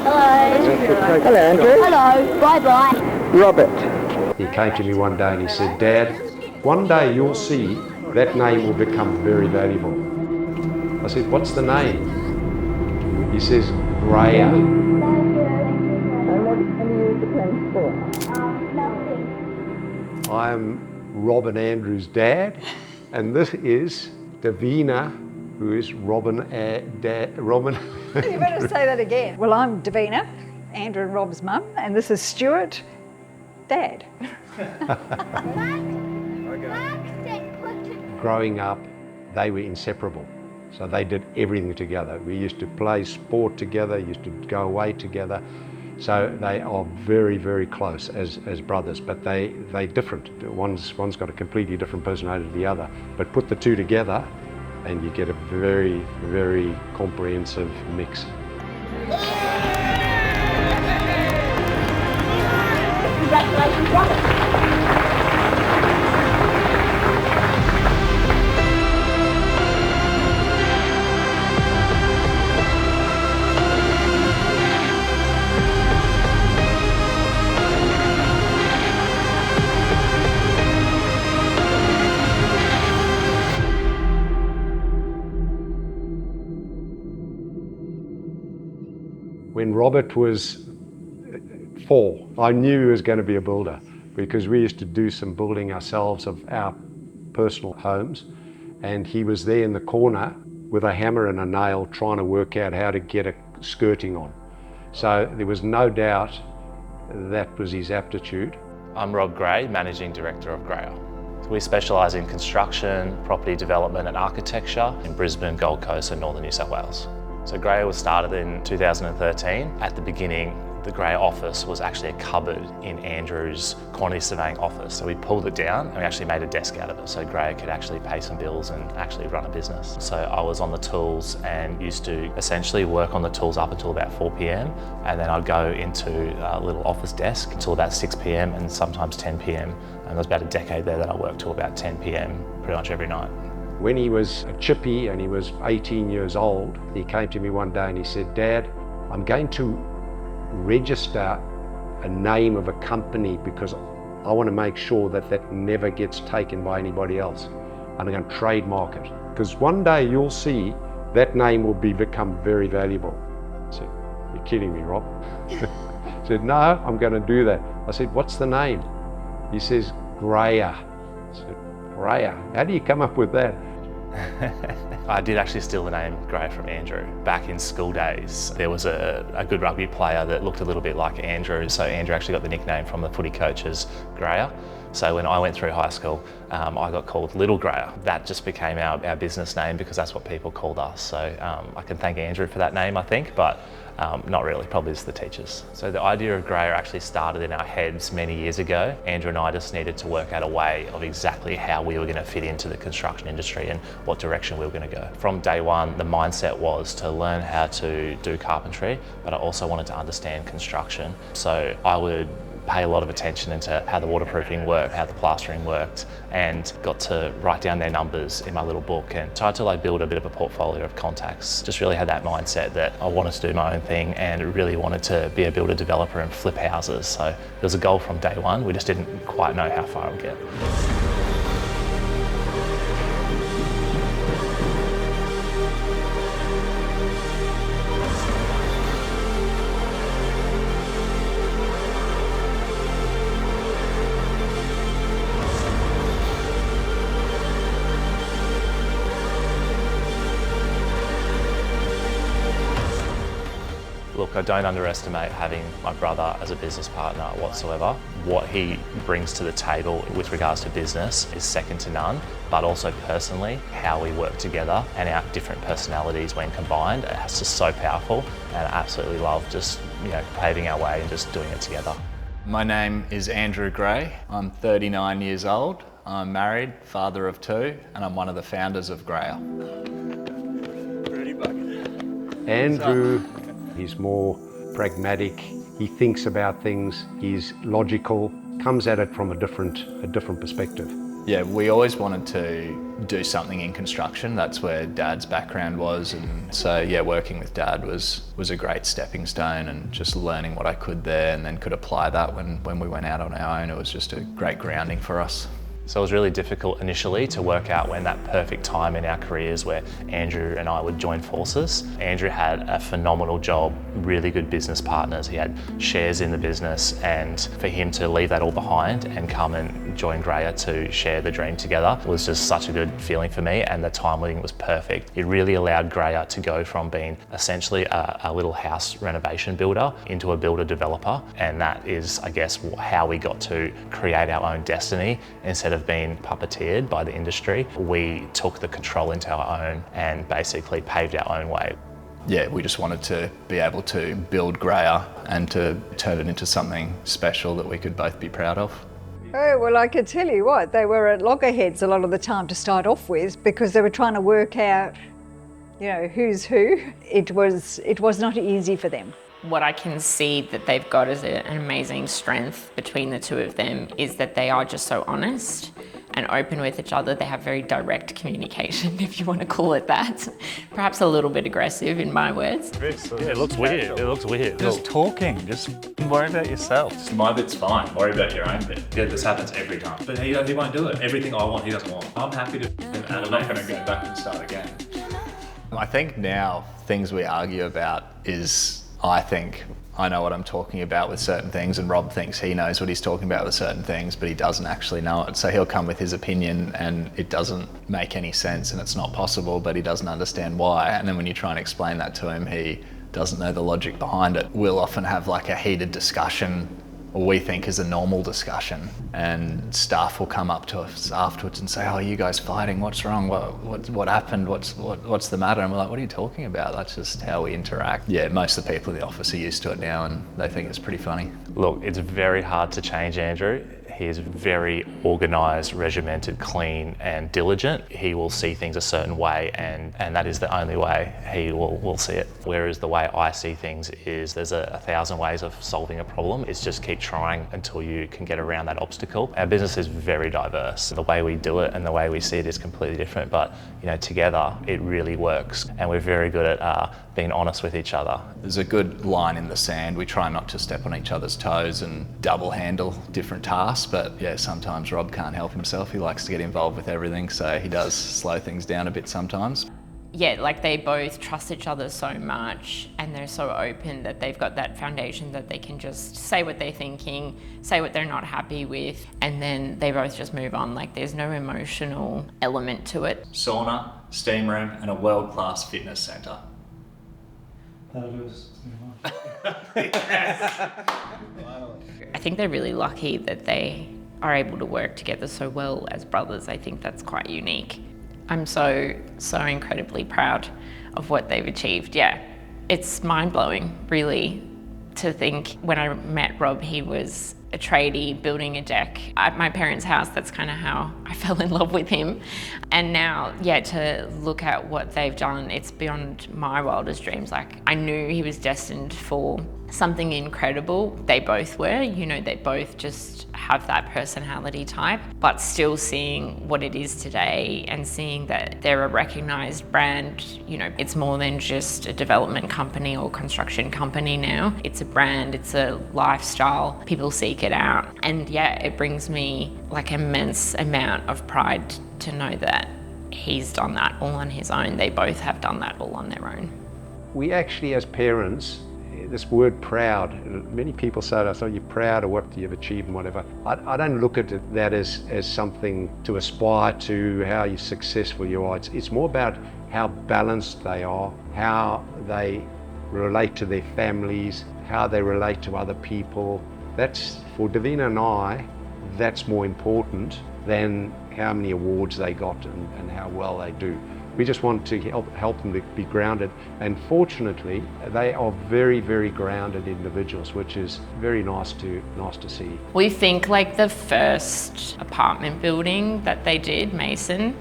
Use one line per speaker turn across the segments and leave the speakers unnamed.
Hello.
Hello, Andrew.
Hello. Bye-bye.
Robert. He came to me one day and he said, Dad, one day you'll see that name will become very valuable. I said, what's the name? He says, Graya.
And what can you use the pen for? Nothing.
I'm Robin Andrews' dad, and this is Davina, who is Robin.
You better say that again. Well, I'm Davina, Andrew and Rob's mum, and this is Stuart, dad.
Growing up, they were inseparable. So they did everything together. We used to play sport together, used to go away together. So they are very, very close as brothers, but they're different. One's got a completely different personality to the other. But put the two together and you get a very, very comprehensive mix.
Congratulations, Robert.
When Robert was 4, I knew he was going to be a builder because we used to do some building ourselves of our personal homes, and he was there in the corner with a hammer and a nail trying to work out how to get a skirting on. So there was no doubt that was his aptitude.
I'm Rob Gray, Managing Director of Graya. We specialise in construction, property development and architecture in Brisbane, Gold Coast and Northern New South Wales. So Graya was started in 2013. At the beginning, the Graya office was actually a cupboard in Andrew's quantity surveying office. So we pulled it down and we actually made a desk out of it so Graya could actually pay some bills and actually run a business. So I was on the tools and used to essentially work on the tools up until about 4 p.m. and then I'd go into a little office desk until about 6 p.m. and sometimes 10 p.m. And there was about a decade there that I worked till about 10 p.m. pretty much every night.
When he was a chippy and he was 18 years old, he came to me one day and he said, Dad, I'm going to register a name of a company because I want to make sure that that never gets taken by anybody else. And I'm going to trademark it. Because one day you'll see that name will become very valuable. I said, you're kidding me, Rob? He said, no, I'm going to do that. I said, what's the name? He says, Graya. I said, Graya, how do you come up with that?
I did actually steal the name Graya from Andrew. Back in school days, there was a good rugby player that looked a little bit like Andrew, so Andrew actually got the nickname from the footy coaches, Graya. So when I went through high school, I got called Little Graya. That just became our business name because that's what people called us. So I can thank Andrew for that name, I think, but not really, probably just the teachers. So the idea of Graya actually started in our heads many years ago. Andrew and I just needed to work out a way of exactly how we were going to fit into the construction industry and what direction we were going to go. From day one, the mindset was to learn how to do carpentry, but I also wanted to understand construction. So I would pay a lot of attention into how the waterproofing worked, how the plastering worked, and got to write down their numbers in my little book and tried to build a bit of a portfolio of contacts. Just really had that mindset that I wanted to do my own thing and really wanted to be a builder developer and flip houses. So it was a goal from day one. We just didn't quite know how far it would get. Look, I don't underestimate having my brother as a business partner whatsoever. What he brings to the table with regards to business is second to none, but also personally, how we work together and our different personalities when combined, it's just so powerful, and I absolutely love just paving our way and just doing it together.
My name is Andrew Gray. I'm 39 years old. I'm married, father of 2, and I'm one of the founders of Graya.
Andrew, he's more pragmatic, he thinks about things, he's logical, comes at it from a different perspective.
Yeah, we always wanted to do something in construction. That's where Dad's background was, and so yeah, working with Dad was a great stepping stone, and just learning what I could there and then could apply that when we went out on our own. It was just a great grounding for us.
So it was really difficult initially to work out when that perfect time in our careers where Andrew and I would join forces. Andrew had a phenomenal job, really good business partners. He had shares in the business, and for him to leave that all behind and come and join Graya to share the dream together was just such a good feeling for me, and the timing was perfect. It really allowed Graya to go from being essentially a little house renovation builder into a builder developer, and that is, I guess, how we got to create our own destiny. Instead of being puppeteered by the industry, we took the control into our own and basically paved our own way.
Yeah, we just wanted to be able to build Graya and to turn it into something special that we could both be proud of.
Oh, well, I can tell you what, they were at loggerheads a lot of the time to start off with, because they were trying to work out, you know, who's who. It was not easy for them.
What I can see that they've got as an amazing strength between the two of them is that they are just so honest and open with each other. They have very direct communication, if you want to call it that. Perhaps a little bit aggressive in my words.
It looks weird. It looks weird.
Just talking, just worry about yourself.
Just my bit's fine, worry about your own bit.
Yeah, this happens every time.
But he won't do it. Everything I want, he doesn't want. I'm happy to
And I'm not going to go back and start again. I think now things we argue about is, I think I know what I'm talking about with certain things, and Rob thinks he knows what he's talking about with certain things, but he doesn't actually know it. So he'll come with his opinion and it doesn't make any sense and it's not possible, but he doesn't understand why. And then when you try and explain that to him, he doesn't know the logic behind it. We'll often have like a heated discussion, or we think is a normal discussion, and staff will come up to us afterwards and say, "Oh, are you guys fighting? What's wrong? What happened? What's the matter?" And we're like, "What are you talking about? That's just how we interact." Yeah, most of the people in the office are used to it now, and they think it's pretty funny.
Look, it's very hard to change Andrew. He is very organised, regimented, clean and diligent. He will see things a certain way, and that is the only way he will see it. Whereas the way I see things is there's 1,000 ways of solving a problem. It's just keep trying until you can get around that obstacle. Our business is very diverse. The way we do it and the way we see it is completely different, but you know, together it really works, and we're very good at being honest with each other.
There's a good line in the sand. We try not to step on each other's toes and double handle different tasks, but yeah, sometimes Rob can't help himself. He likes to get involved with everything, so he does slow things down a bit sometimes.
Yeah, like they both trust each other so much, and they're so open that they've got that foundation that they can just say what they're thinking, say what they're not happy with, and then they both just move on. Like there's no emotional element to it.
sauna, steam room, and a world-class fitness centre.
I think they're really lucky that they are able to work together so well as brothers. I think that's quite unique. I'm so incredibly proud of what they've achieved. Yeah, it's mind-blowing, really, to think when I met Rob, he was a tradie building a deck at my parents' house. That's kind of how I fell in love with him. And now, yeah, to look at what they've done, it's beyond my wildest dreams. Like, I knew he was destined for something incredible. They both were, you know, they both just have that personality type, but still seeing what it is today and seeing that they're a recognized brand, you know, it's more than just a development company or construction company now. It's a brand, it's a lifestyle, people seek it out. And yeah, it brings me like immense amount of pride to know that he's done that all on his own. They both have done that all on their own.
We actually, as parents, this word proud, many people say to us, "Oh, you're proud of what you've achieved and whatever." I don't look at that as something to aspire to, how successful you are. It's more about how balanced they are, how they relate to their families, how they relate to other people. That's, for Davina and I, that's more important than how many awards they got and how well they do. We just want to help them to be grounded, and fortunately they are very, very grounded individuals, which is very nice to see.
We think like the first apartment building that they did, Mason,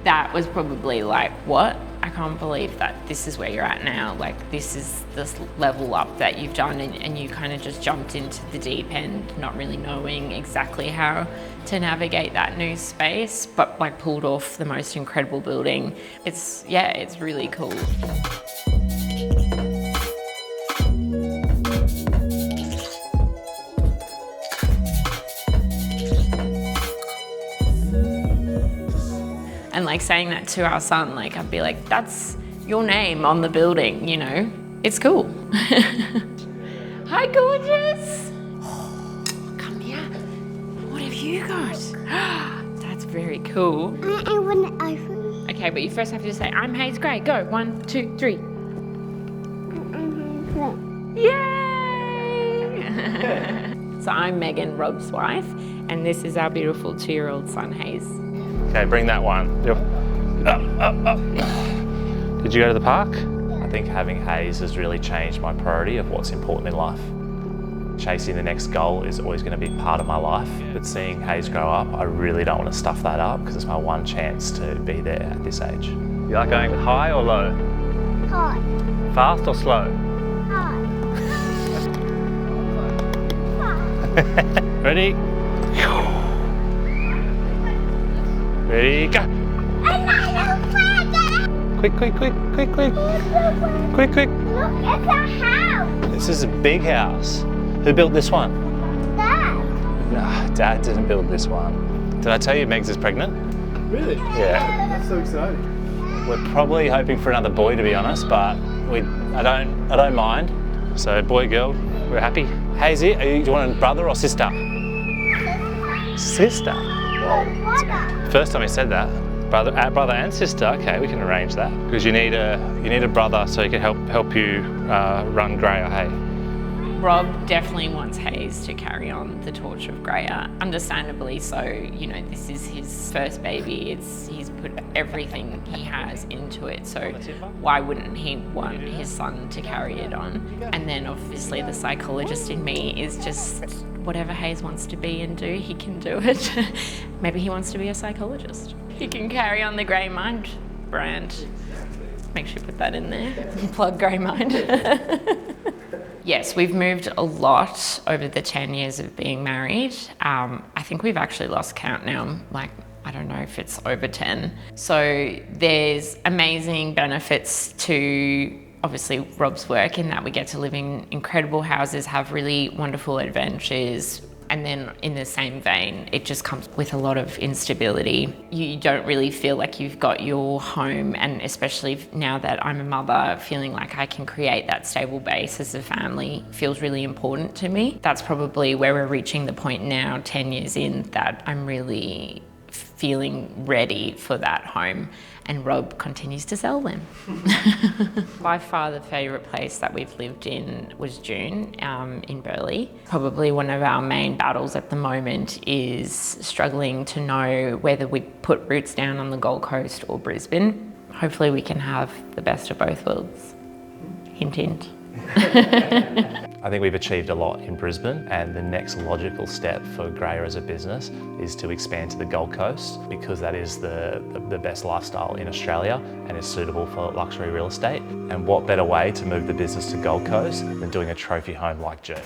that was probably like, what? I can't believe that this is where you're at now. Like, this is this level up that you've done, and you kind of just jumped into the deep end, not really knowing exactly how to navigate that new space, but like pulled off the most incredible building. It's really cool. And like saying that to our son, like I'd be like, that's your name on the building, you know? It's cool. Hi, gorgeous. Oh, come here. What have you got? That's very cool.
I want an iPhone.
Okay, but you first have to say, I'm Hayes Gray. Go, 1, 2, 3. Yay! So I'm Megan, Rob's wife, and this is our beautiful 2-year-old son, Hayes.
Okay, bring that one. Up. Did you go to the park? I think having Hayes has really changed my priority of what's important in life. Chasing the next goal is always going to be part of my life, but seeing Hayes grow up, I really don't want to stuff that up because it's my one chance to be there at this age. You like going high or low?
High.
Fast or slow?
High.
Ready? Ready, go! Quick.
Look at the house.
This is a big house. Who built this one?
Dad.
No, Dad didn't build this one. Did I tell you Megs is pregnant?
Really?
Yeah.
That's so exciting.
We're probably hoping for another boy, to be honest, but I don't mind. So boy, girl, we're happy. Hazy, do you want a brother or sister? Sister?
Brother.
First time he said that. Brother and sister. Okay, we can arrange that. Because you need a brother so he can help you run Graya, hey?
Rob definitely wants Hayes to carry on the torch of Graya, understandably so. You know, this is his first baby. He's put everything he has into it, so why wouldn't he want his son to carry it on? And then obviously the psychologist in me is just whatever Hayes wants to be and do, he can do it. Maybe he wants to be a psychologist. He can carry on the Grey Mind brand. Make sure you put that in there. Plug Grey Mind. Yes, we've moved a lot over the 10 years of being married. I think we've actually lost count now. Like, I don't know if it's over 10. So there's amazing benefits to obviously Rob's work in that we get to live in incredible houses, have really wonderful adventures. And then in the same vein, it just comes with a lot of instability. You don't really feel like you've got your home, and especially now that I'm a mother, feeling like I can create that stable base as a family feels really important to me. That's probably where we're reaching the point now, 10 years in, that I'm really feeling ready for that home, and Rob continues to sell them. By far the favourite place that we've lived in was June in Burleigh. Probably one of our main battles at the moment is struggling to know whether we put roots down on the Gold Coast or Brisbane. Hopefully we can have the best of both worlds. Hint, hint.
I think we've achieved a lot in Brisbane, and the next logical step for Graya as a business is to expand to the Gold Coast, because that is the best lifestyle in Australia and is suitable for luxury real estate. And what better way to move the business to Gold Coast than doing a trophy home like June?